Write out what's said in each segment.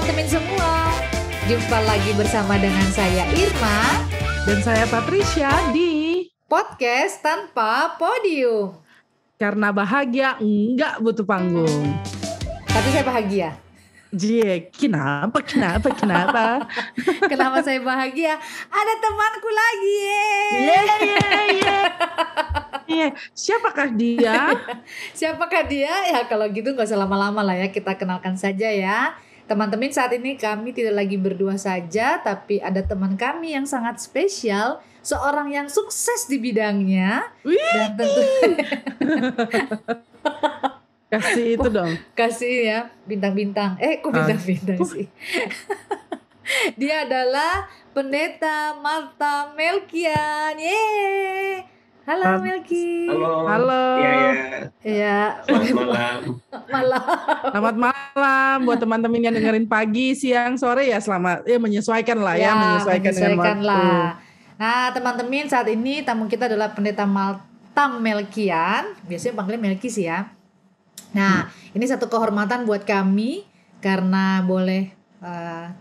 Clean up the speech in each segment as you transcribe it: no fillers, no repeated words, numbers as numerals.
teman-teman semua. Jumpa lagi bersama dengan saya Irma dan saya Patricia di podcast tanpa podium. Karena bahagia enggak butuh panggung. Tapi saya bahagia. Jie, kenapa? Kenapa saya bahagia? Ada temanku lagi. Iya. Siapakah dia? Siapakah dia? Ya kalau gitu gak usah lama-lama lah ya. Kita kenalkan saja ya. Teman-teman, saat ini kami tidak lagi berdua saja, tapi ada teman kami yang sangat spesial, seorang yang sukses di bidangnya. Dan tentu kasih itu dong. Kasih ya bintang-bintang. Kok bintang-bintang sih? Dia adalah Pendeta Martha Melkian. Yeay. Halo Melki. Halo. Iya. Selamat malam buat teman-teman yang dengerin pagi, siang, sore ya, selamat menyesuaikan lah ya, menyesuaikan dengan waktu. Nah, teman-teman, saat ini tamu kita adalah Pendeta Martha Melkian. Biasanya panggilnya Melki sih ya. Nah, ini satu kehormatan buat kami karena boleh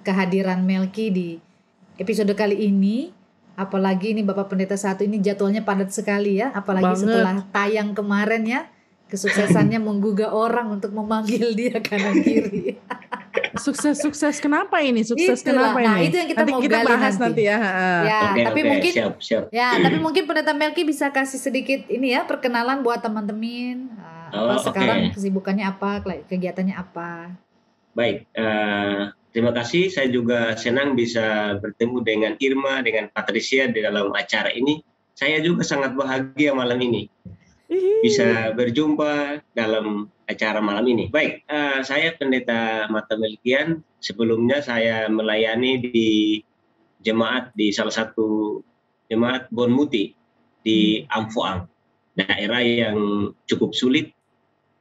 kehadiran Melki di episode kali ini. Apalagi ini Bapak Pendeta satu ini jadwalnya padat sekali ya. Apalagi setelah tayang kemarin ya, kesuksesannya menggugah orang untuk memanggil dia kanan kiri. Sukses kenapa ini? Itulah. Kenapa ini? Nah, itu yang kita mau gali bahas nanti ya. Mungkin siap. Ya, tapi mungkin Pendeta Melki bisa kasih sedikit ini ya, perkenalan buat teman-teman. Sekarang kesibukannya apa, kegiatannya apa? Baik, terima kasih. Saya juga senang bisa bertemu dengan Irma, dengan Patricia di dalam acara ini. Saya juga sangat bahagia malam ini bisa berjumpa dalam acara malam ini. Baik, saya Pendeta Martha Melkian. Sebelumnya saya melayani di jemaat di salah satu jemaat Bon Muti di Amphoang, daerah yang cukup sulit,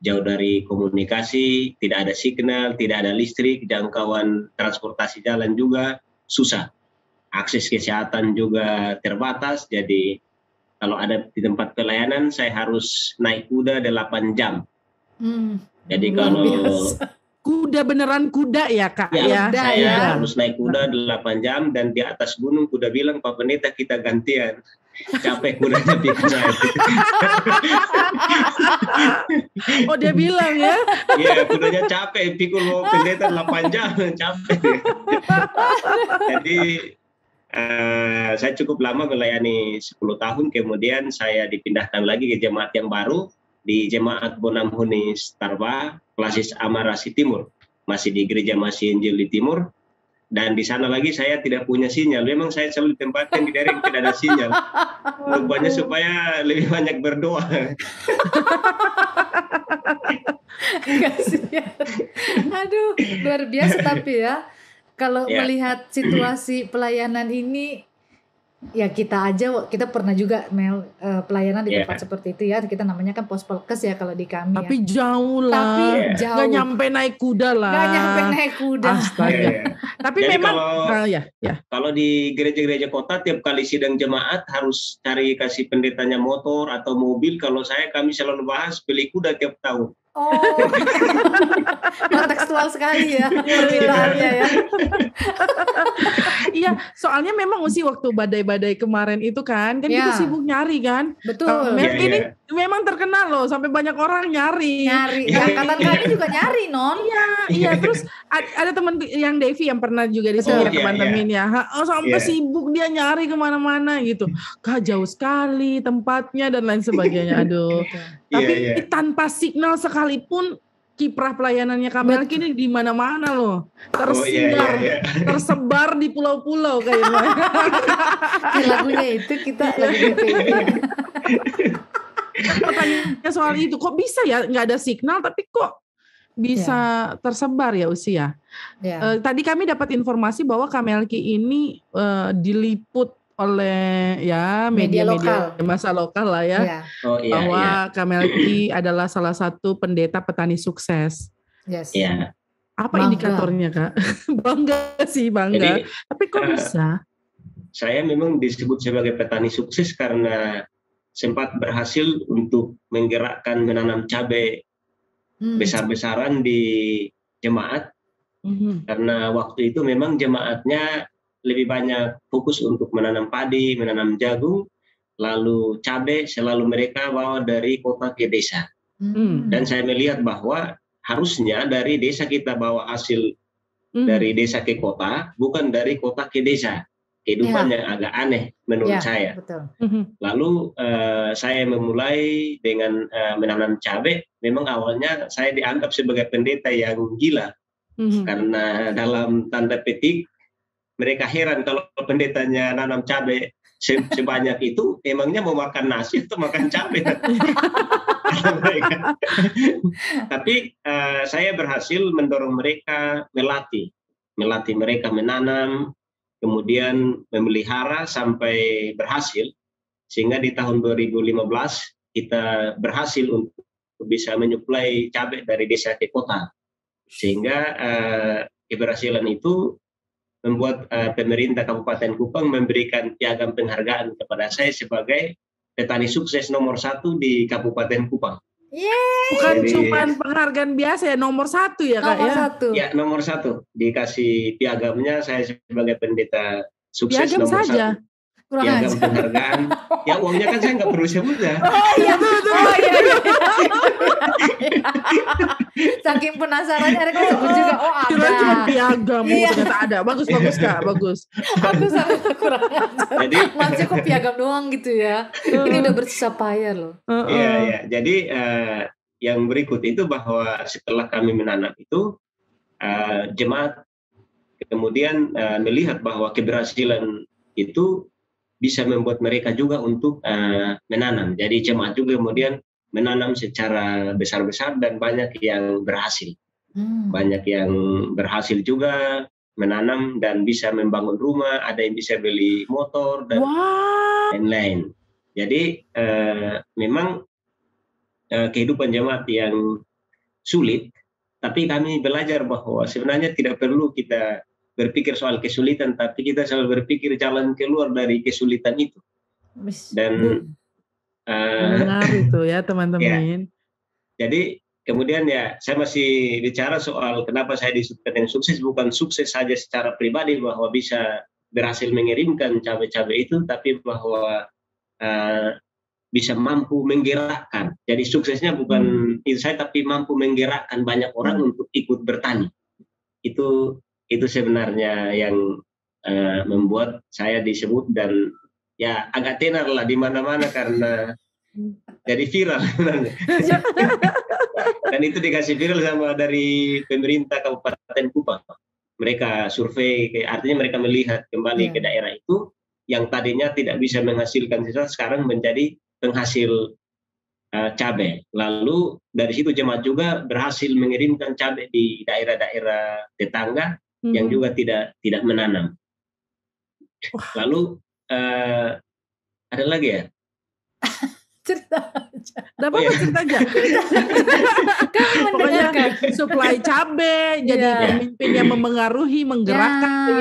jauh dari komunikasi, tidak ada signal, tidak ada listrik, jangkauan transportasi jalan juga susah. Akses kesehatan juga terbatas, jadi kalau ada di tempat pelayanan saya harus naik kuda 8 jam. Jadi kalau kuda beneran kuda ya Kak ya? Saya harus naik kuda 8 jam dan di atas gunung kuda bilang, Pak Pendeta kita gantian. Capek kudanya pikir saya. Oh dia bilang ya? Iya, kudanya capek, pikir mau Pendeta 8 jam capek. Jadi saya cukup lama melayani 10 tahun, kemudian saya dipindahkan lagi ke jemaat yang baru di jemaat Bonamhuni Starba, Klasis Amarasi Timur, masih di gereja Masih Injil di Timur. Dan di sana lagi saya tidak punya sinyal. Memang saya selalu ditempatkan di daerah yang tidak ada sinyal. Rupanya supaya lebih banyak berdoa. Kasihan. Aduh, luar biasa tapi ya. Kalau melihat situasi pelayanan ini, ya kita pernah juga pelayanan di tempat seperti itu ya. Kita namanya kan Pospolkes ya kalau di kami. Tapi jauh lah. Gak nyampe naik kuda lah. Astaga. Tapi jadi memang kalau di gereja-gereja kota tiap kali sidang jemaat harus cari kasih pendetanya motor atau mobil. Kalau kami selalu bahas beli kuda tiap tahun. Oh, kontekstual sekali ya permintaannya ya. Iya, soalnya memang sih waktu badai-badai kemarin itu kan kita sibuk nyari kan. Betul. Ini memang terkenal loh, sampai banyak orang nyari. Angkatan kami juga nyari non. Iya. Terus ada teman yang Devi yang pernah juga di sini teman-teman ya. Sampai sibuk dia nyari kemana-mana gitu. Kak jauh sekali tempatnya dan lain sebagainya. Aduh. Tapi tanpa signal sekalipun kiprah pelayanannya Kak Melki ini di mana-mana loh. Tersebar di pulau-pulau kayaknya. Lagunya itu kita lagi pertanyaannya soal itu, kok bisa ya nggak ada signal tapi kok bisa tersebar ya usia. Tadi kami dapat informasi bahwa Kak Melki ini diliput oleh media-media masa lokal lah ya, bahwa Kak Melki adalah salah satu pendeta petani sukses. Apa indikatornya Kak? Bangga. Jadi, tapi kok bisa? Saya memang disebut sebagai petani sukses karena sempat berhasil untuk menggerakkan menanam cabai besar-besaran di jemaat Karena waktu itu memang jemaatnya lebih banyak fokus untuk menanam padi, menanam jagung, lalu cabai selalu mereka bawa dari kota ke desa. Dan saya melihat bahwa harusnya dari desa kita bawa hasil dari desa ke kota, bukan dari kota ke desa. Kehidupannya agak aneh menurut saya. Betul. Lalu saya memulai dengan menanam cabai. Memang awalnya saya dianggap sebagai pendeta yang gila. Karena dalam tanda petik mereka heran kalau pendetanya nanam cabai sebanyak itu, emangnya mau makan nasi atau makan cabai? Tapi saya berhasil mendorong mereka melatih mereka menanam, kemudian memelihara sampai berhasil, sehingga di tahun 2015 kita berhasil untuk bisa menyuplai cabai dari desa ke kota. Sehingga keberhasilan itu membuat pemerintah Kabupaten Kupang memberikan piagam penghargaan kepada saya sebagai petani sukses nomor 1 di Kabupaten Kupang. Bukan cuma penghargaan biasa ya, nomor 1 ya Kak ya? Ya, nomor 1. Dikasih piagamnya saya sebagai pendeta sukses piagam nomor saja. 1. Piagam penghargaan. Ya uangnya kan saya nggak perlu sebut ya. Iya. Saking penasarannya mereka sebut juga. Ada. Kira cuma piagam, ternyata ada. Bagus Kak, bagus. Aku sangat kurang ajar. Jadi masih kok piagam doang gitu ya. Ini udah bersusah payah loh. Iya. Jadi yang berikut itu bahwa setelah kami menanam itu jemaat kemudian melihat bahwa keberhasilan itu bisa membuat mereka juga untuk menanam. Jadi jemaat juga kemudian menanam secara besar-besar dan banyak yang berhasil. Banyak yang berhasil juga menanam dan bisa membangun rumah, ada yang bisa beli motor dan lain-lain. Jadi memang kehidupan jemaat yang sulit, tapi kami belajar bahwa sebenarnya tidak perlu kita berpikir soal kesulitan, tapi kita selalu berpikir jalan keluar dari kesulitan itu. Dan benar itu ya teman-teman. Ya. Jadi kemudian ya saya masih bicara soal kenapa saya disebut petani sukses, bukan sukses saja secara pribadi bahwa bisa berhasil mengirimkan cabai-cabai itu, tapi bahwa bisa mampu menggerakkan. Jadi suksesnya bukan itu saya, tapi mampu menggerakkan banyak orang untuk ikut bertani. Itu sebenarnya yang membuat saya disebut dan ya agak tenar lah di mana-mana karena jadi viral. Dan itu dikasih viral sama dari pemerintah Kabupaten Kupang. Mereka survei, artinya mereka melihat kembali ke daerah itu yang tadinya tidak bisa menghasilkan sesuatu sekarang menjadi penghasil cabai. Lalu dari situ jemaat juga berhasil mengirimkan cabai di daerah-daerah tetangga yang juga tidak menanam. Lalu ada lagi ya? Cerita aja. Cerita aja. Pokoknya supply cabai, jadi pemimpin yang memengaruhi, menggerakkan.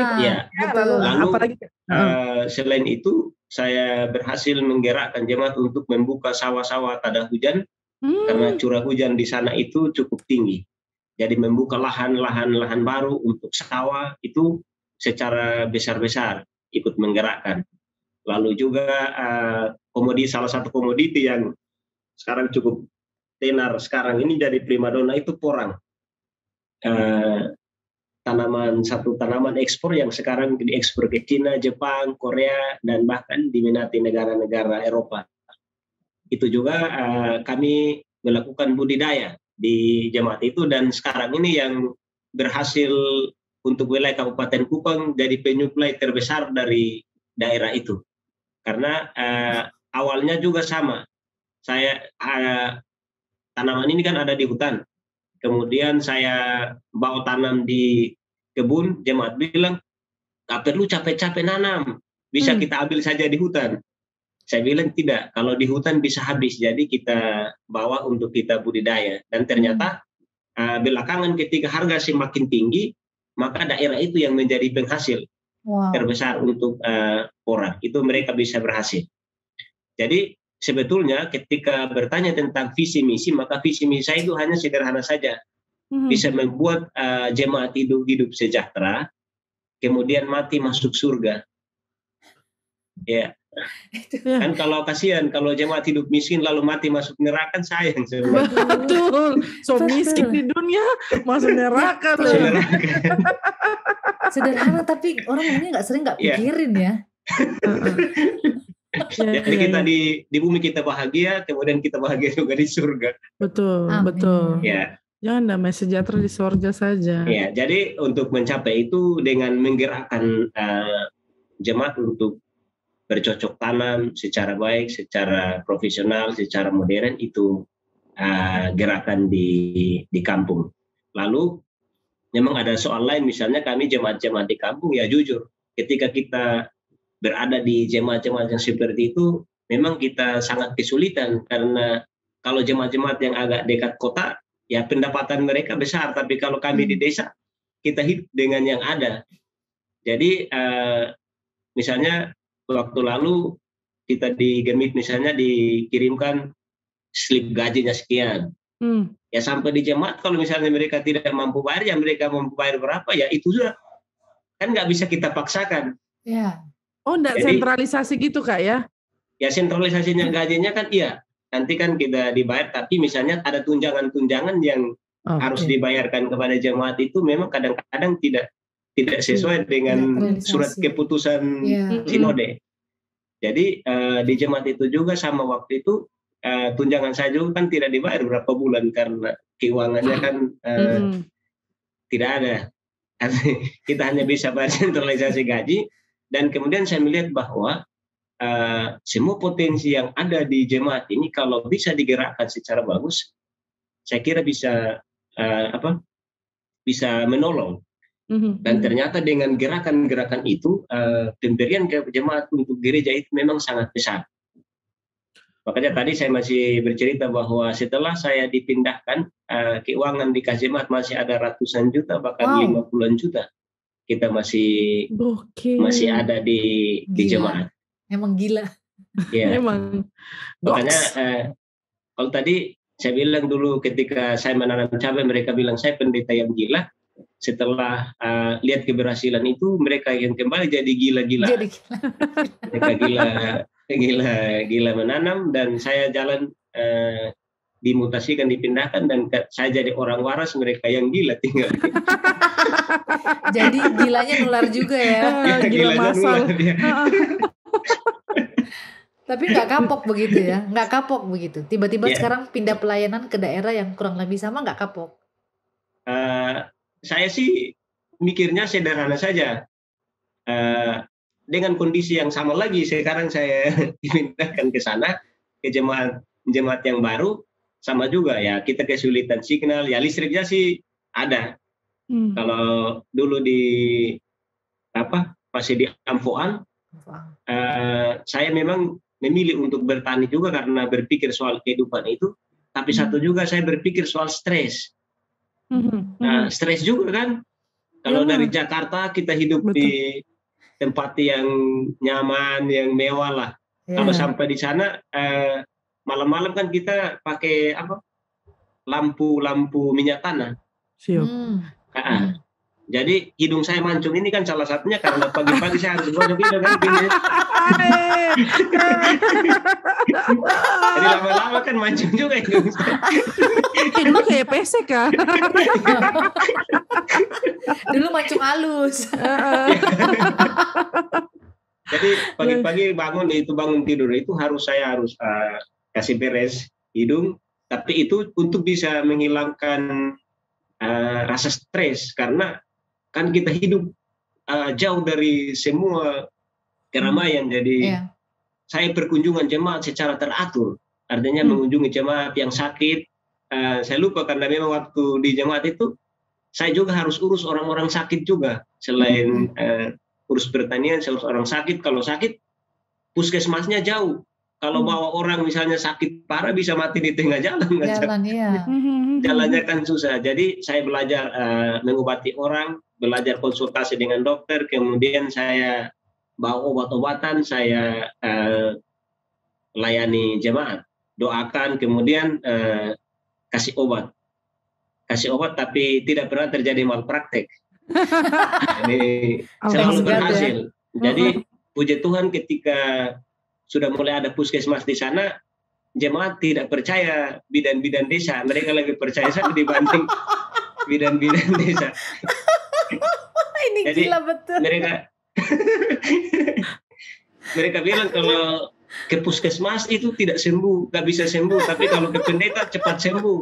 Lalu selain itu saya berhasil menggerakkan jemaat untuk membuka sawah-sawah tada hujan karena curah hujan di sana itu cukup tinggi. Jadi membuka lahan baru untuk sawah itu secara besar-besar ikut menggerakkan. Lalu juga salah satu komoditi yang sekarang cukup tenar sekarang ini jadi primadona itu porang. Tanaman ekspor yang sekarang diekspor ke Cina, Jepang, Korea, dan bahkan diminati negara-negara Eropa. Itu juga kami melakukan budidaya di jemaat itu, dan sekarang ini yang berhasil untuk wilayah Kabupaten Kupang jadi penyuplai terbesar dari daerah itu. Karena awalnya juga sama. Saya tanaman ini kan ada di hutan. Kemudian saya bawa tanam di kebun, jemaat bilang, "Gak perlu capek-capek nanam, bisa kita ambil saja di hutan." Saya bilang tidak, kalau di hutan bisa habis, jadi kita bawa untuk kita budidaya. Dan ternyata belakangan ketika harga semakin tinggi, maka daerah itu yang menjadi penghasil terbesar untuk orang. Itu mereka bisa berhasil. Jadi sebetulnya ketika bertanya tentang visi misi, maka visi misi saya itu hanya sederhana saja. bisa membuat jemaat itu hidup sejahtera, kemudian mati masuk surga. Ya, kan kalau kasihan kalau jemaat hidup miskin lalu mati masuk neraka, sayang sebenarnya. Betul, so miskin di dunia masuk neraka. Sederhana tapi orang ini sering nggak pikirin ya. Jadi kita di bumi kita bahagia, kemudian kita bahagia juga di surga. Betul, Amin. betul. Ya. Jangan damai sejahtera di surga saja. Ya, jadi untuk mencapai itu dengan menggerakkan jemaat untuk bercocok tanam secara baik, secara profesional, secara modern, itu gerakan di kampung. Lalu memang ada soal lain, misalnya kami jemaat-jemaat di kampung, ya jujur, ketika kita berada di jemaat-jemaat yang seperti itu, memang kita sangat kesulitan, karena kalau jemaat-jemaat yang agak dekat kota, ya pendapatan mereka besar, tapi kalau kami di desa, kita hidup dengan yang ada. Jadi misalnya waktu lalu kita di Gemit misalnya dikirimkan slip gajinya sekian. Ya sampai di jemaat kalau misalnya mereka tidak mampu bayar, ya mereka mampu bayar berapa, ya itu sudah. Kan nggak bisa kita paksakan. Ya. Oh, enggak sentralisasi gitu Kak ya? Ya sentralisasinya gajinya kan iya. Nanti kan kita dibayar, tapi misalnya ada tunjangan-tunjangan yang harus dibayarkan kepada jemaat itu memang kadang-kadang tidak sesuai dengan surat keputusan sinode. Jadi di jemaat itu juga sama waktu itu tunjangan saya juga kan tidak dibayar berapa bulan karena keuangannya kan tidak ada. Kita hanya bisa bayar sentralisasi gaji. Dan kemudian saya melihat bahwa semua potensi yang ada di jemaat ini kalau bisa digerakkan secara bagus, saya kira bisa bisa menolong. Dan ternyata dengan gerakan-gerakan itu pemberian ke jemaat untuk gereja itu memang sangat besar. Makanya tadi saya masih bercerita bahwa setelah saya dipindahkan, keuangan di jemaat masih ada ratusan juta, bahkan 50-an juta. Kita masih ada di jemaat. Emang gila. Ya. Emang. Makanya kalau tadi saya bilang dulu ketika saya menanam cabai, mereka bilang saya pendeta yang gila. Setelah lihat keberhasilan itu, mereka yang kembali jadi gila-gila. Mereka gila menanam, dan saya jalan dimutasikan, dipindahkan, dan saya jadi orang waras, mereka yang gila tinggal. Jadi gilanya nular juga ya. Gila masal. Tapi nggak kapok begitu ya, nggak kapok begitu. Tiba-tiba sekarang pindah pelayanan ke daerah yang kurang lebih sama, nggak kapok? Saya sih mikirnya sederhana saja. Dengan kondisi yang sama lagi, sekarang saya dipindahkan ke sana, ke jemaat yang baru, sama juga ya, kita kesulitan signal, ya listriknya sih ada. Kalau dulu masih di Amfoan, saya memang memilih untuk bertani juga karena berpikir soal kehidupan itu, tapi satu juga saya berpikir soal stres. Stres juga kan, kalau dari Jakarta kita hidup di tempat yang nyaman, yang mewah lah. Kalau sampai di sana malam-malam kan kita pakai lampu minyak tanah. Jadi hidung saya mancung ini kan salah satunya karena pagi-pagi saya harus gosok hidung kan. Jadi lama-lama kan mancung juga hidung saya. Dulu kayak pesek kan? Dulu mancung halus. Jadi pagi-pagi bangun tidur itu saya harus kasih beres hidung, tapi itu untuk bisa menghilangkan rasa stres, karena kan kita hidup jauh dari semua keramaian. Jadi saya berkunjungan jemaat secara teratur, artinya mengunjungi jemaat yang sakit. Saya lupa karena memang waktu di jemaat itu saya juga harus urus orang-orang sakit juga. Selain urus pertanian, saya urus orang sakit. Kalau sakit, puskesmasnya jauh. Kalau bawa orang misalnya sakit parah bisa mati di tengah jalan. Jalannya kan susah. Jadi saya belajar mengobati orang, belajar konsultasi dengan dokter, kemudian saya bawa obat-obatan, saya layani jemaat, doakan, kemudian kasih obat. kasih obat tapi tidak pernah terjadi malpraktek. Jadi selalu berhasil. Jadi puji Tuhan ketika sudah mulai ada puskesmas di sana, jemaat tidak percaya bidan-bidan desa, mereka lebih percaya saya dibanding bidan-bidan desa. Ini jadi gila betul. Mereka bilang kalau ke puskesmas itu tidak sembuh, nggak bisa sembuh, tapi kalau ke pendeta cepat sembuh.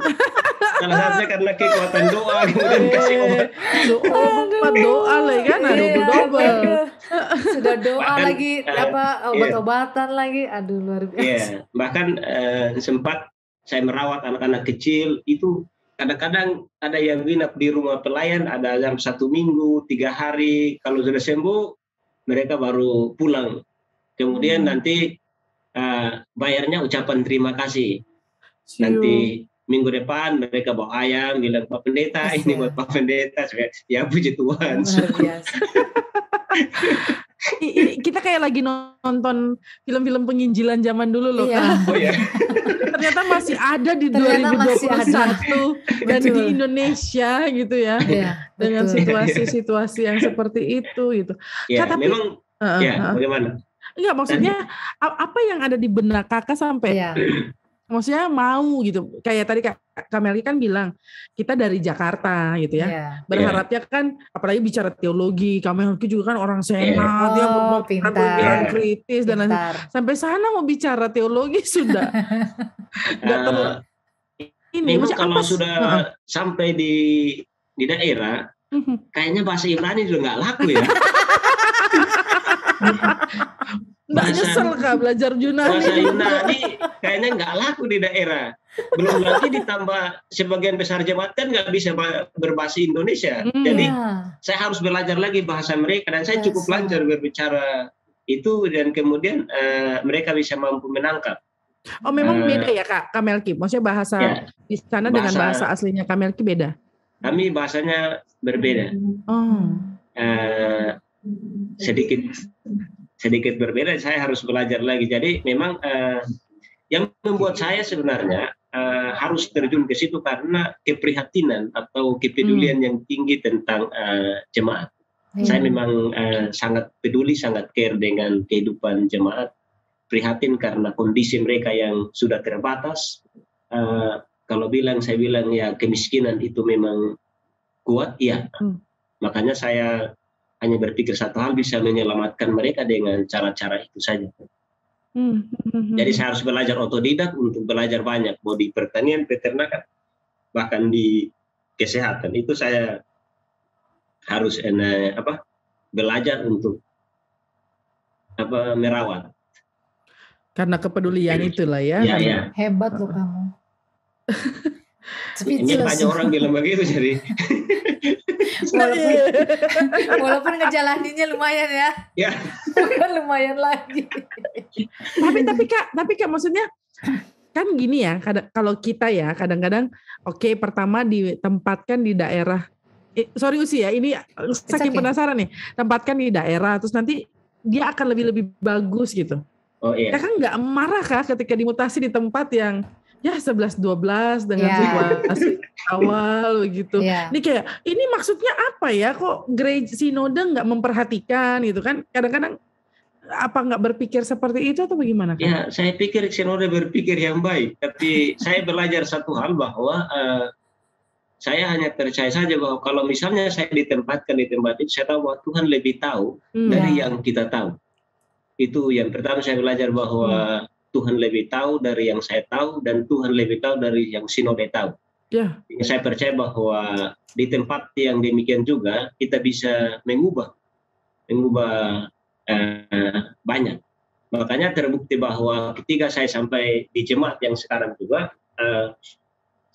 Salah satunya karena kekuatan doa, kemudian kasih obat. Doa lagi kan, double. Sudah doa bahkan, lagi, obat-obatan lagi, aduh luar biasa. Bahkan sempat saya merawat anak-anak kecil itu. Kadang-kadang ada yang nginap di rumah pelayan, ada yang 1 minggu, 3 hari. Kalau sudah sembuh, mereka baru pulang. Kemudian nanti bayarnya ucapan terima kasih. Nanti minggu depan mereka bawa ayam, bilang Pak Pendeta, ini buat Pak Pendeta. Ya puji Tuhan. Luar biasa. Kita kayak lagi nonton film-film penginjilan zaman dulu loh kan. Oh ya. Ternyata masih ada di 2021 dan di Indonesia gitu ya. Dengan situasi-situasi yang seperti itu gitu. Ya, tapi memang bagaimana? Enggak, maksudnya apa yang ada di benak Kakak sampai maksudnya mau gitu. Kayak tadi Kak Melki kan bilang kita dari Jakarta gitu ya. Berharapnya kan apalagi bicara teologi, Kak Melki juga kan orang senat, dia mau pintar, kritis dan lain. Sampai sana mau bicara teologi sudah. Enggak perlu. Ini kalau sudah sampai di daerah, kayaknya bahasa Ibrani juga nggak laku ya. Nggak nyesel Kak belajar Yunani. Bahasa Yunani kayaknya nggak laku di daerah. Belum lagi ditambah sebagian besar jemaat kan nggak bisa berbahasa Indonesia. Jadi saya harus belajar lagi bahasa mereka dan saya cukup lancar berbicara itu dan kemudian mereka bisa mampu menangkap. Oh memang beda ya Kak Melki? Maksudnya bahasa di sana dengan bahasa aslinya Kak Melki beda? Kami bahasanya berbeda. Sedikit berbeda, saya harus belajar lagi. Jadi memang yang membuat saya sebenarnya harus terjun ke situ karena keprihatinan atau kepedulian yang tinggi tentang jemaat. Saya memang sangat peduli, sangat care dengan kehidupan jemaat, prihatin karena kondisi mereka yang sudah terbatas. Kalau saya bilang ya kemiskinan itu memang kuat, ya. Makanya saya hanya berpikir satu hal, bisa menyelamatkan mereka dengan cara-cara itu saja. Jadi saya harus belajar otodidak untuk belajar banyak, mau di pertanian, peternakan, bahkan di kesehatan. Itu saya harus belajar untuk merawat. Karena kepedulian itulah ya. Ya. Hebat loh kamu. Ini banyak orang bilang begitu jadi. Walaupun ngejalaninnya lumayan ya. Ya. Bukan lumayan lagi. Tapi Kak maksudnya kan gini ya, kalau kita ya kadang-kadang pertama ditempatkan di daerah Usi ya, ini saking penasaran nih, tempatkan di daerah terus nanti dia akan lebih bagus gitu. Oh iya. Kita kan nggak marah Kak ketika dimutasi di tempat yang 11-12 dengan situasi awal begitu. Ini kayak, ini maksudnya apa ya? Kok gereja sinode nggak memperhatikan gitu kan? Kadang-kadang apa nggak berpikir seperti itu atau bagaimana? Kan? Ya, saya pikir sinode berpikir yang baik. Tapi saya belajar satu hal bahwa saya hanya percaya saja bahwa kalau misalnya saya ditempatkan di tempat itu, saya tahu bahwa Tuhan lebih tahu dari yang kita tahu. Itu yang pertama saya belajar bahwa Tuhan lebih tahu dari yang saya tahu dan Tuhan lebih tahu dari yang sinode tahu. Saya percaya bahwa di tempat yang demikian juga kita bisa mengubah banyak. Makanya terbukti bahwa ketika saya sampai di jemaat yang sekarang juga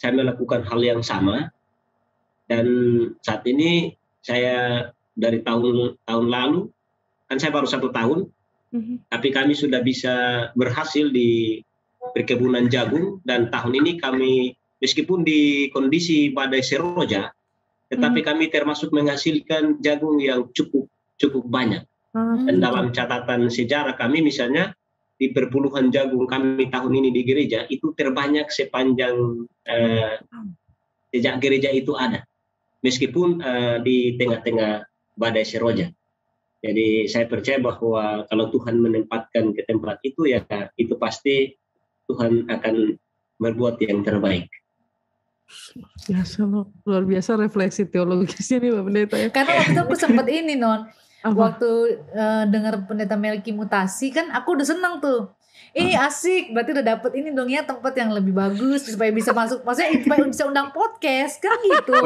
saya melakukan hal yang sama dan saat ini saya dari tahun lalu kan saya baru 1 tahun. Tapi kami sudah bisa berhasil di perkebunan jagung dan tahun ini kami meskipun di kondisi badai seroja, tetapi kami termasuk menghasilkan jagung yang cukup banyak. Dan dalam catatan sejarah kami misalnya di perpuluhan jagung kami tahun ini di gereja itu terbanyak sepanjang sejak gereja itu ada, meskipun di tengah-tengah badai seroja. Jadi saya percaya bahwa kalau Tuhan menempatkan ke tempat itu, ya itu pasti Tuhan akan berbuat yang terbaik. Luar biasa refleksi teologisnya nih Pak Pendeta ya. Karena waktu itu aku sempat ini waktu dengar Pendeta Melki mutasi kan, aku udah senang tuh. Asik, berarti udah dapet ini dong ya, tempat yang lebih bagus supaya bisa masuk, maksudnya supaya bisa undang podcast kan gitu.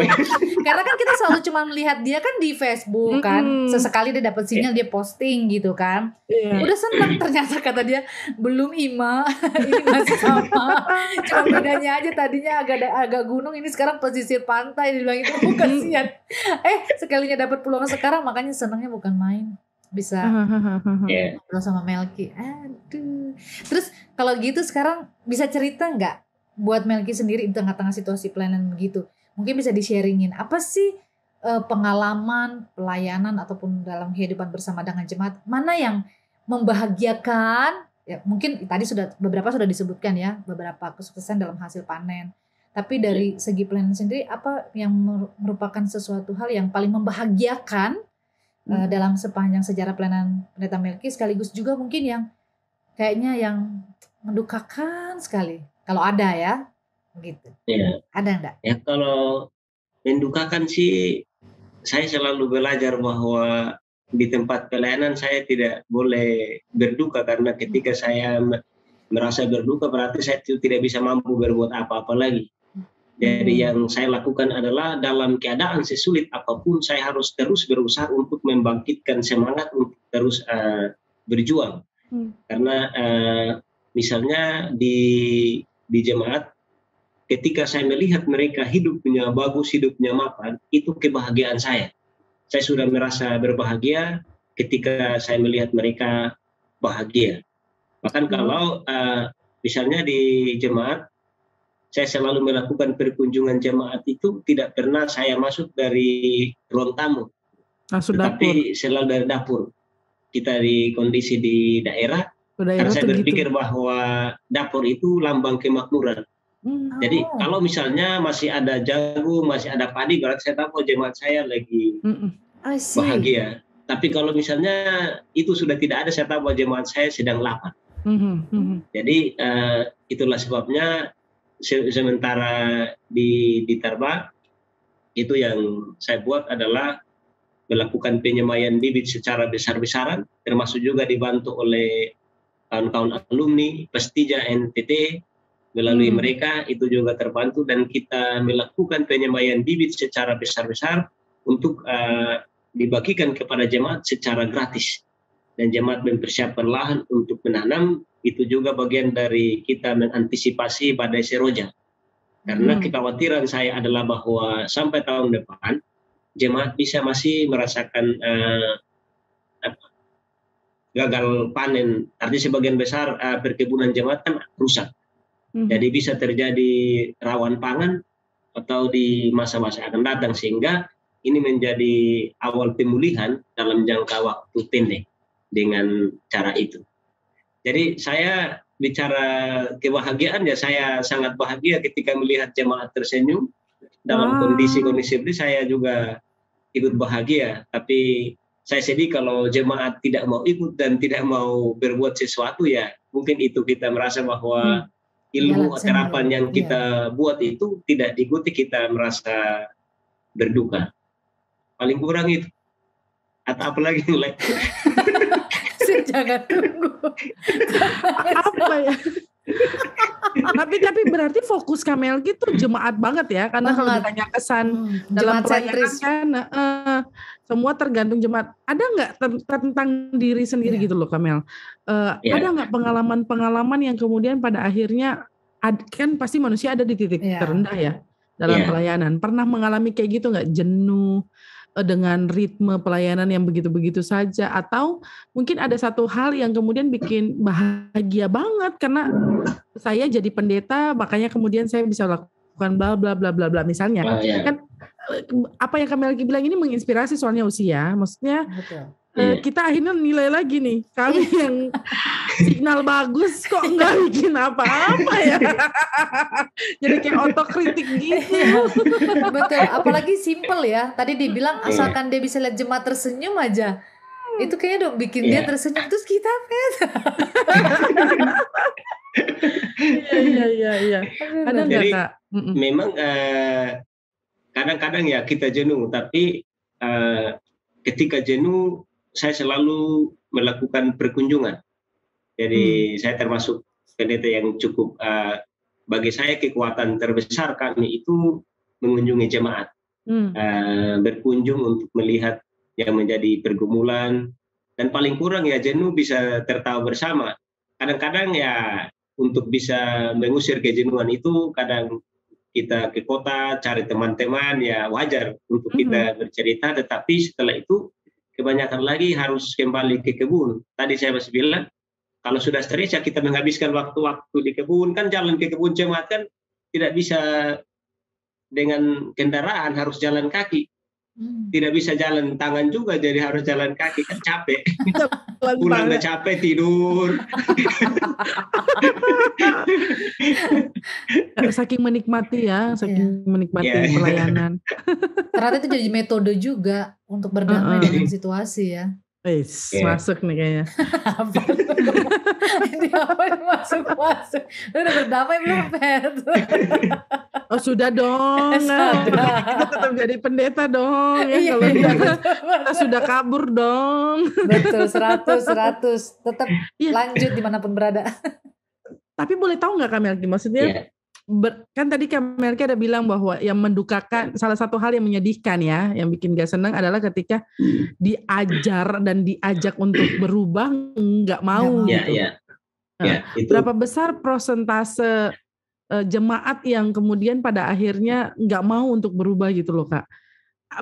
Karena kan kita selalu cuma melihat dia kan di Facebook kan, sesekali dia dapat sinyal dia posting gitu kan. Udah senang, ternyata kata dia belum Ima, ini masih sama, cuma bedanya aja tadinya agak gunung, ini sekarang pesisir pantai. Dia bilang itu, kasihan. Sekalinya dapat peluang sekarang, makanya senangnya bukan main. Bisa ngobrol sama Melki. Aduh. Terus kalau gitu sekarang bisa cerita nggak buat Melki sendiri di tengah-tengah situasi pelayanan begitu? Mungkin bisa di-sharingin apa sih pengalaman pelayanan ataupun dalam kehidupan bersama dengan jemaat, mana yang membahagiakan? Ya, mungkin tadi beberapa sudah disebutkan ya, beberapa kesuksesan dalam hasil panen. Tapi dari segi pelayanan sendiri, apa yang merupakan sesuatu hal yang paling membahagiakan dalam sepanjang sejarah pelayanan Pendeta Melki, sekaligus juga mungkin yang kayaknya yang mendukakan sekali, kalau ada ya, gitu. Ya. Ada enggak? Ya, kalau mendukakan sih, saya selalu belajar bahwa di tempat pelayanan saya tidak boleh berduka, karena ketika saya merasa berduka berarti saya tidak bisa mampu berbuat apa-apa lagi. Jadi yang saya lakukan adalah dalam keadaan sesulit apapun, saya harus terus berusaha untuk membangkitkan semangat untuk terus berjuang. Karena misalnya di jemaat, ketika saya melihat mereka hidupnya bagus, hidupnya mapan, itu kebahagiaan saya. Saya sudah merasa berbahagia ketika saya melihat mereka bahagia. Bahkan kalau misalnya di jemaat, saya selalu melakukan perkunjungan jemaat itu tidak pernah saya masuk dari ruang tamu, tetapi selalu dari dapur. Kita di kondisi di daerah karena saya berpikir bahwa dapur itu lambang kemakmuran. Jadi kalau misalnya masih ada jagung, masih ada padi, berarti saya tahu jemaat saya lagi bahagia. Tapi kalau misalnya itu sudah tidak ada, saya tahu jemaat saya sedang lapar. Jadi itulah sebabnya sementara di Tarba itu yang saya buat adalah melakukan penyemaian bibit secara besar-besaran, termasuk juga dibantu oleh kawan-kawan alumni Pestija NTT. Melalui mereka itu juga terbantu, dan kita melakukan penyemaian bibit secara besar-besar untuk dibagikan kepada jemaat secara gratis, dan jemaat mempersiapkan lahan untuk menanam. Itu juga bagian dari kita mengantisipasi badai seroja. Karena kekhawatiran saya adalah bahwa sampai tahun depan jemaat bisa masih merasakan gagal panen. Artinya sebagian besar perkebunan jemaat kan rusak. Jadi bisa terjadi rawan pangan atau di masa-masa akan datang, sehingga ini menjadi awal pemulihan dalam jangka waktu pendek dengan cara itu. Jadi saya bicara kebahagiaan, ya saya sangat bahagia ketika melihat jemaat tersenyum. Dalam kondisi-kondisi ini saya juga ikut bahagia, tapi saya sedih kalau jemaat tidak mau ikut dan tidak mau berbuat sesuatu. Ya mungkin itu kita merasa bahwa ilmu terapan yang kita buat itu tidak diikuti, kita merasa berduka. Paling kurang itu. Atau apa lagi? Jangan tunggu. Apa ya? Tapi berarti fokus Melki itu jemaat banget ya, karena kalau ditanya kesan dalam pelayanan kan semua tergantung jemaat. Ada nggak tentang diri sendiri gitu loh Mel? Ada nggak pengalaman-pengalaman yang kemudian pada akhirnya kan pasti manusia ada di titik terendah ya dalam pelayanan. Pernah mengalami kayak gitu nggak, jenuh dengan ritme pelayanan yang begitu-begitu saja, atau mungkin ada satu hal yang kemudian bikin bahagia banget karena saya jadi pendeta makanya kemudian saya bisa lakukan bla bla bla bla bla misalnya. Kan apa yang Melki bilang ini menginspirasi soalnya usia, maksudnya kita akhirnya nilai lagi nih, kami yang signal bagus kok nggak bikin apa-apa ya. Jadi kayak otokritik gitu. Betul, apalagi simple ya. Tadi dibilang asalkan dia bisa lihat jemaat tersenyum aja. Itu kayaknya dong bikin dia tersenyum. Terus kita Iya. Ada nggak Kak? Memang kadang-kadang ya kita jenuh, tapi ketika jenuh saya selalu melakukan perkunjungan. Jadi saya termasuk pendeta yang cukup, bagi saya kekuatan terbesar kami itu mengunjungi jemaat, berkunjung untuk melihat yang menjadi pergumulan, dan paling kurang ya jenuh bisa tertawa bersama. Kadang-kadang ya untuk bisa mengusir kejenuhan itu kadang kita ke kota cari teman-teman, ya wajar untuk kita bercerita, tetapi setelah itu kebanyakan lagi harus kembali ke kebun. Tadi saya masih bilang kalau sudah stres ya kita menghabiskan waktu-waktu di kebun, kan jalan ke kebun jemaat kan tidak bisa dengan kendaraan, harus jalan kaki. Tidak bisa jalan tangan juga, jadi harus jalan kaki, kan capek. Pulang udah capek, tidur. Saking menikmati ya, menikmati pelayanan. Ternyata itu jadi metode juga untuk berdamai dengan situasi ya. Masuk nih kayaknya. Ini apa masuk? Lu udah berdamai belum, Pet? Oh sudah dong. Kita tetap jadi pendeta dong. Ya, kalau kita sudah kabur dong. Betul, 100. Tetap lanjut dimanapun berada. Tapi boleh tahu nggak Kak Melki? Maksudnya kan tadi Kak Melki ada bilang bahwa yang mendukakan, salah satu hal yang menyedihkan ya, yang bikin gak senang adalah ketika diajar dan diajak untuk berubah nggak mau gitu. Itu. Berapa besar persentase jemaat yang kemudian pada akhirnya nggak mau untuk berubah gitu loh Kak?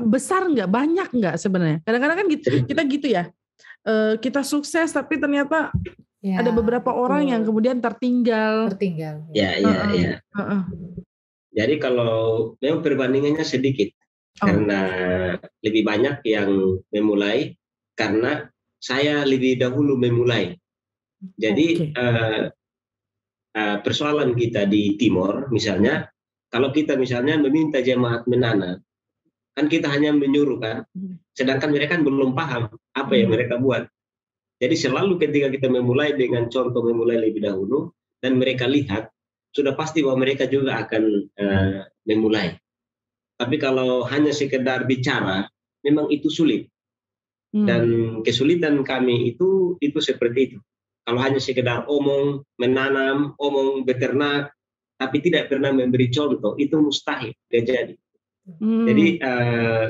Besar nggak? Banyak nggak sebenarnya? Kadang-kadang kan kita gitu ya, kita sukses tapi ternyata ada beberapa orang yang kemudian tertinggal. Ya. Jadi kalau memang perbandingannya sedikit, karena lebih banyak yang memulai karena saya lebih dahulu memulai. Jadi persoalan kita di Timor misalnya, kalau kita misalnya meminta jemaat menanam, kan kita hanya menyuruh kan, sedangkan mereka kan belum paham apa yang mereka buat. Jadi selalu ketika kita memulai dengan contoh, memulai lebih dahulu, dan mereka lihat, sudah pasti bahwa mereka juga akan memulai. Tapi kalau hanya sekedar bicara, memang itu sulit. Dan kesulitan kami itu seperti itu. Kalau hanya sekedar omong, menanam, omong, beternak, tapi tidak pernah memberi contoh, itu mustahil terjadi. Jadi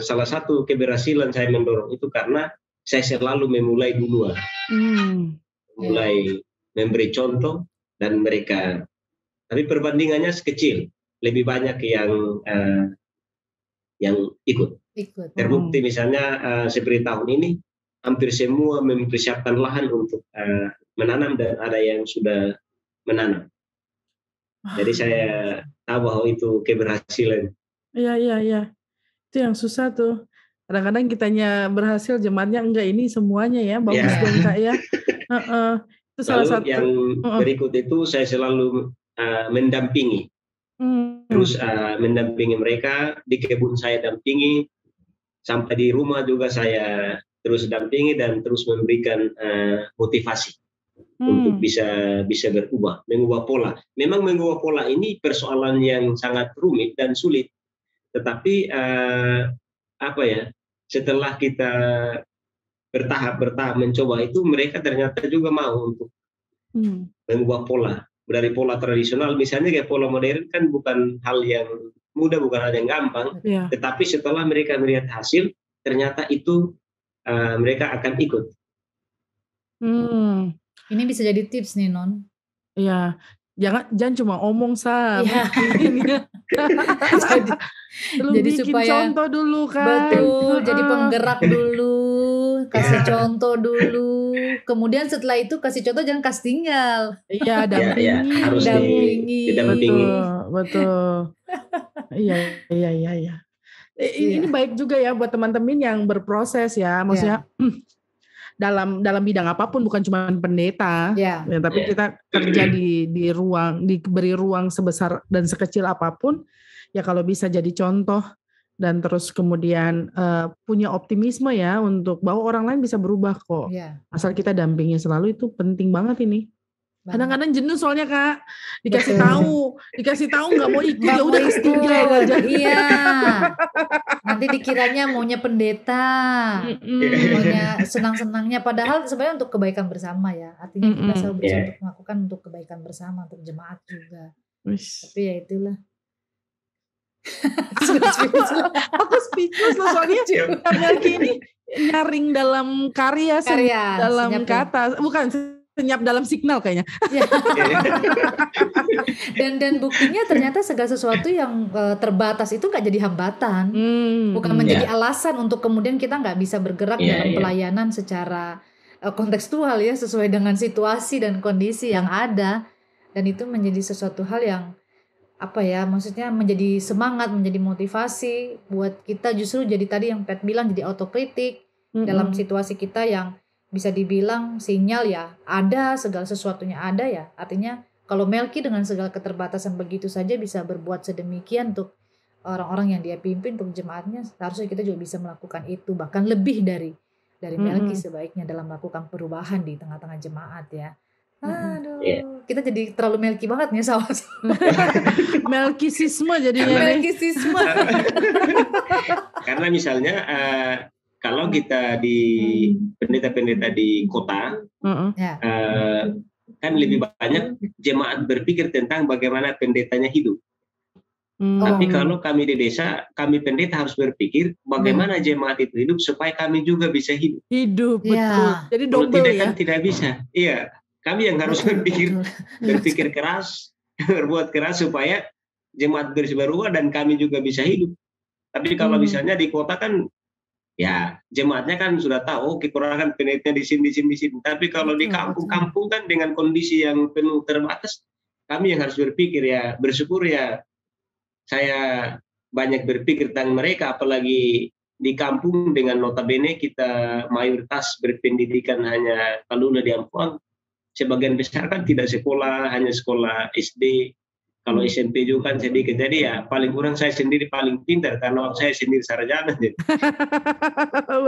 salah satu keberhasilan saya mendorong itu karena saya selalu memulai duluan, mulai memberi contoh dan mereka. Tapi perbandingannya kecil, lebih banyak yang ikut. Terbukti misalnya seperti tahun ini, hampir semua mempersiapkan lahan untuk menanam dan ada yang sudah menanam. Jadi saya tahu bahwa itu keberhasilan. Iya. Itu yang susah tuh. Kadang-kadang kitanya berhasil, jemaatnya enggak, ini semuanya ya, bagus dong Kak ya. Itu salah satu. Yang berikut itu saya selalu mendampingi. Terus mendampingi mereka, di kebun saya dampingi, sampai di rumah juga saya terus dampingi dan terus memberikan motivasi untuk bisa berubah, mengubah pola. Memang mengubah pola ini persoalan yang sangat rumit dan sulit. Tetapi setelah kita bertahap mencoba itu, mereka ternyata juga mau untuk mengubah pola dari pola tradisional. Misalnya kayak pola modern kan bukan hal yang mudah, bukan hal yang gampang. Tetapi setelah mereka melihat hasil, ternyata itu mereka akan ikut. Ini bisa jadi tips nih Non. Iya. Jangan cuma omong jadi supaya contoh dulu kan. Betul, jadi penggerak dulu, kasih contoh dulu. Kemudian setelah itu kasih contoh, jangan kasih tinggal. Iya, dampingi. Harus didampingi. Betul. Iya. Ini baik juga ya buat teman-teman yang berproses ya. Maksudnya dalam bidang apapun, bukan cuma pendeta, ya, tapi kita kerja diberi ruang sebesar dan sekecil apapun, ya kalau bisa jadi contoh dan terus kemudian punya optimisme ya untuk bahwa orang lain bisa berubah kok, asal kita dampingi selalu, itu penting banget ini. Kadang-kadang jenuh soalnya Kak, dikasih tahu nggak mau ikut, ya udah tinggal aja. Iya. Nanti dikiranya maunya pendeta, maunya senang-senangnya, padahal sebenarnya untuk kebaikan bersama ya. Artinya kita selalu berusaha untuk melakukan untuk kebaikan bersama, untuk jemaat juga. Tapi ya itulah. Aku speechless loh soalnya karena ini nyaring dalam karya dalam kata, bukan senyap dalam signal kayaknya. dan buktinya ternyata segala sesuatu yang terbatas itu nggak jadi hambatan, bukan menjadi alasan untuk kemudian kita nggak bisa bergerak dalam pelayanan secara kontekstual ya, sesuai dengan situasi dan kondisi yang ada. Dan itu menjadi sesuatu hal yang maksudnya menjadi semangat, menjadi motivasi buat kita, justru jadi tadi yang Pat bilang, jadi autokritik dalam situasi kita yang bisa dibilang sinyal ya ada, segala sesuatunya ada ya. Artinya kalau Melki dengan segala keterbatasan begitu saja bisa berbuat sedemikian untuk orang-orang yang dia pimpin, untuk jemaatnya, seharusnya kita juga bisa melakukan itu, bahkan lebih dari Melki sebaiknya dalam melakukan perubahan di tengah-tengah jemaat ya. Aduh, kita jadi terlalu Melki banget nih sama-sama. Melkisisme jadinya. Melkisisme. Karena misalnya kalau kita di pendeta-pendeta di kota, kan lebih banyak jemaat berpikir tentang bagaimana pendetanya hidup. Tapi kalau kami di desa, kami pendeta harus berpikir bagaimana jemaat itu hidup supaya kami juga bisa hidup. Betul. Jadi double ya. Kan tidak bisa. Iya, kami yang harus berpikir keras, berbuat keras supaya jemaat bisa berubah dan kami juga bisa hidup. Tapi kalau misalnya di kota kan, ya jemaatnya kan sudah tahu kekurangan pendetanya di sini. Tapi kalau di kampung-kampung kan dengan kondisi yang penuh terbatas, kami yang harus berpikir ya, bersyukur ya saya banyak berpikir tentang mereka, apalagi di kampung dengan notabene kita mayoritas berpendidikan hanya Kaluna di Ampuang, sebagian besar kan tidak sekolah, hanya sekolah SD. Kalau SMP juga kan sedikit, jadi ya paling kurang saya sendiri paling pintar karena saya sendiri sarjana.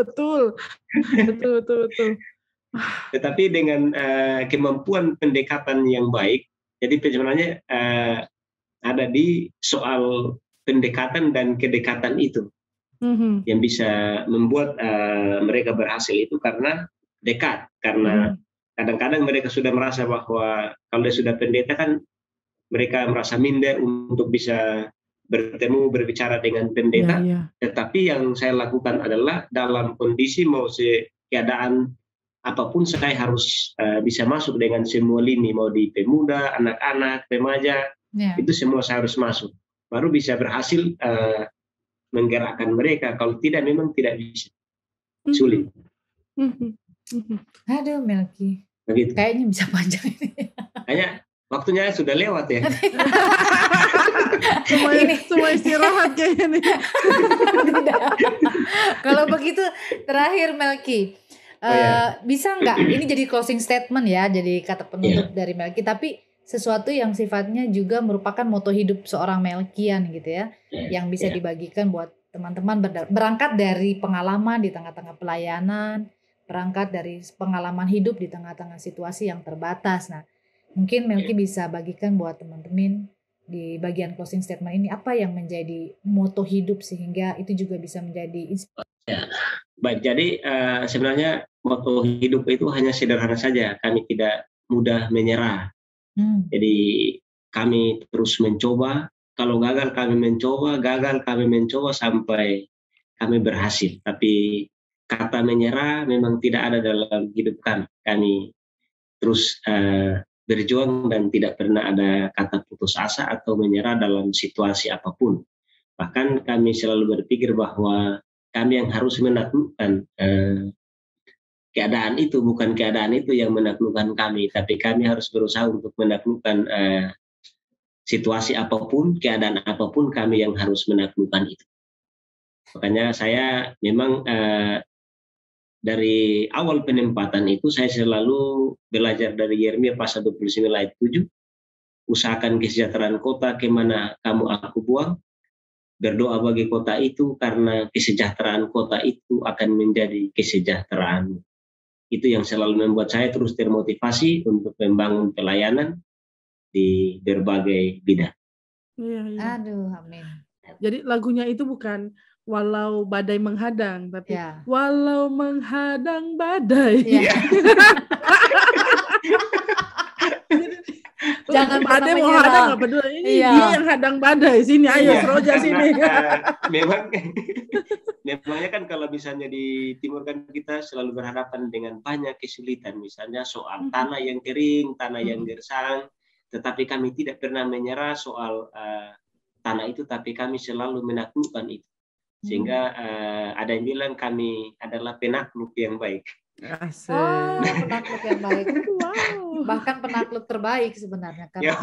Betul. Tetapi dengan kemampuan pendekatan yang baik, jadi sebenarnya ada di soal pendekatan dan kedekatan itu yang bisa membuat mereka berhasil itu karena dekat. Karena kadang-kadang mereka sudah merasa bahwa kalau dia sudah pendeta kan mereka merasa minder untuk bisa bertemu, berbicara dengan pendeta. Tetapi yang saya lakukan adalah dalam kondisi mau keadaan apapun, saya harus bisa masuk dengan semua lini, mau di pemuda, anak-anak, remaja, itu semua saya harus masuk. Baru bisa berhasil menggerakkan mereka. Kalau tidak, memang tidak bisa. Sulit. Aduh Melki, begitu. Kayaknya bisa panjang ini. Kayaknya waktunya sudah lewat ya. semua istirahat kayaknya nih. Kalau begitu terakhir Melki, bisa nggak ini jadi closing statement ya, jadi kata penutup dari Melki, tapi sesuatu yang sifatnya juga merupakan moto hidup seorang Melkian gitu ya, yang bisa dibagikan buat teman-teman berangkat dari pengalaman di tengah-tengah pelayanan, berangkat dari pengalaman hidup di tengah-tengah situasi yang terbatas. Nah, mungkin Melki bisa bagikan buat teman-teman di bagian closing statement ini apa yang menjadi moto hidup sehingga itu juga bisa menjadi inspirasi. Baik, jadi sebenarnya moto hidup itu hanya sederhana saja. Kami tidak mudah menyerah. Jadi kami terus mencoba. Kalau gagal kami mencoba sampai kami berhasil. Tapi kata menyerah memang tidak ada dalam hidup kami. Kami terus berjuang dan tidak pernah ada kata putus asa atau menyerah dalam situasi apapun. Bahkan kami selalu berpikir bahwa kami yang harus menaklukkan keadaan itu, bukan keadaan itu yang menaklukkan kami, tapi kami harus berusaha untuk menaklukkan situasi apapun, keadaan apapun, kami yang harus menaklukkan itu. Makanya saya memang dari awal penempatan itu saya selalu belajar dari Yeremia pasal 29 ayat 7. Usahakan kesejahteraan kota kemana kamu aku buang. Berdoa bagi kota itu karena kesejahteraan kota itu akan menjadi kesejahteraanmu. Itu yang selalu membuat saya terus termotivasi untuk membangun pelayanan di berbagai bidang. Iya, iya. Aduh, amin. Jadi lagunya itu bukan walau badai menghadang, tapi walau menghadang badai. Ya. Jangan badai mau hadang nggak peduli, ini dia yang hadang badai, sini ayo Seroja sini. Memangnya kan kalau misalnya di timur kan kita selalu berhadapan dengan banyak kesulitan, misalnya soal tanah yang kering, tanah yang gersang, tetapi kami tidak pernah menyerah soal tanah itu, tapi kami selalu menaklukkan itu. Sehingga ada yang bilang kami adalah penakluk yang baik. Asik. Oh, penakluk yang baik. Wow. Bahkan penakluk terbaik sebenarnya karena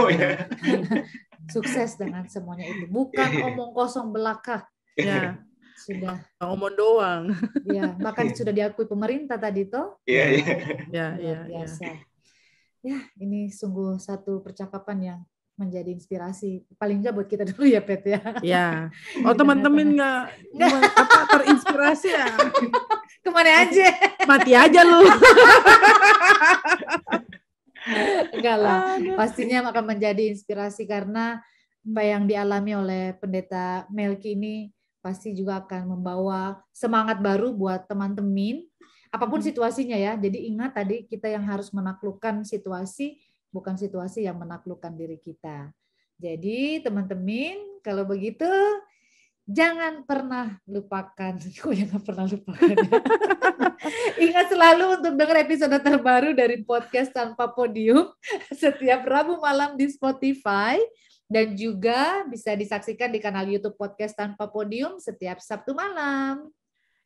sukses dengan semuanya itu. Bukan omong kosong belaka. Ya. Sudah. Omong doang. Ya, bahkan sudah diakui pemerintah tadi toh. Iya. Luar biasa. Ya, ini sungguh satu percakapan yang menjadi inspirasi paling enggak buat kita dulu ya Pet ya. Ya. Oh teman-teman nggak terinspirasi ya? Kemana aja? Mati aja lu. Enggak lah. Pastinya akan menjadi inspirasi karena apa yang dialami oleh Pendeta Melki ini pasti juga akan membawa semangat baru buat teman-teman. Apapun situasinya ya. Jadi ingat tadi kita yang harus menaklukkan situasi, bukan situasi yang menaklukkan diri kita. Jadi teman-teman, kalau begitu jangan pernah lupakan. Jangan pernah lupakan. Ingat selalu untuk dengar episode terbaru dari Podcast Tanpa Podium setiap Rabu malam di Spotify dan juga bisa disaksikan di kanal YouTube Podcast Tanpa Podium setiap Sabtu malam.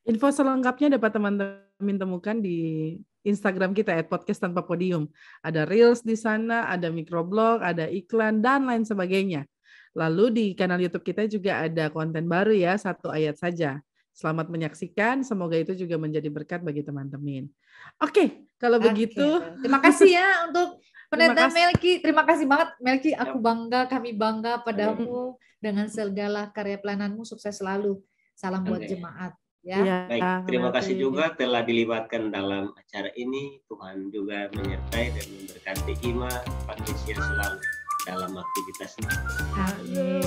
Info selengkapnya dapat teman-teman temukan di Instagram kita @podcasttanpapodium. Ada Reels di sana, ada microblog, ada iklan, dan lain sebagainya. Lalu di kanal YouTube kita juga ada konten baru ya, 1 ayat saja. Selamat menyaksikan, semoga itu juga menjadi berkat bagi teman-teman. Oke, kalau begitu. Terima kasih ya untuk Pendeta Melki. Terima kasih banget Melki, aku bangga, kami bangga padamu dengan segala karya pelayananmu, sukses selalu. Salam buat jemaat. Ya. Baik, terima kasih juga telah dilibatkan dalam acara ini. Tuhan juga menyertai dan memberkati Ima, Patricia selalu dalam aktivitasnya. Amin.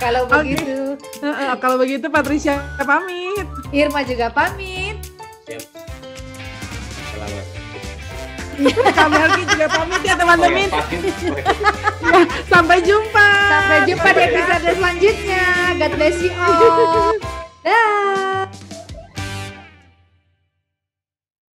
Kalau begitu Patricia pamit. Irma juga pamit. Siap. Selamat. Melki juga pamit ya teman-teman. Sampai jumpa. Sampai jumpa di episode selanjutnya. God bless you all. Dah.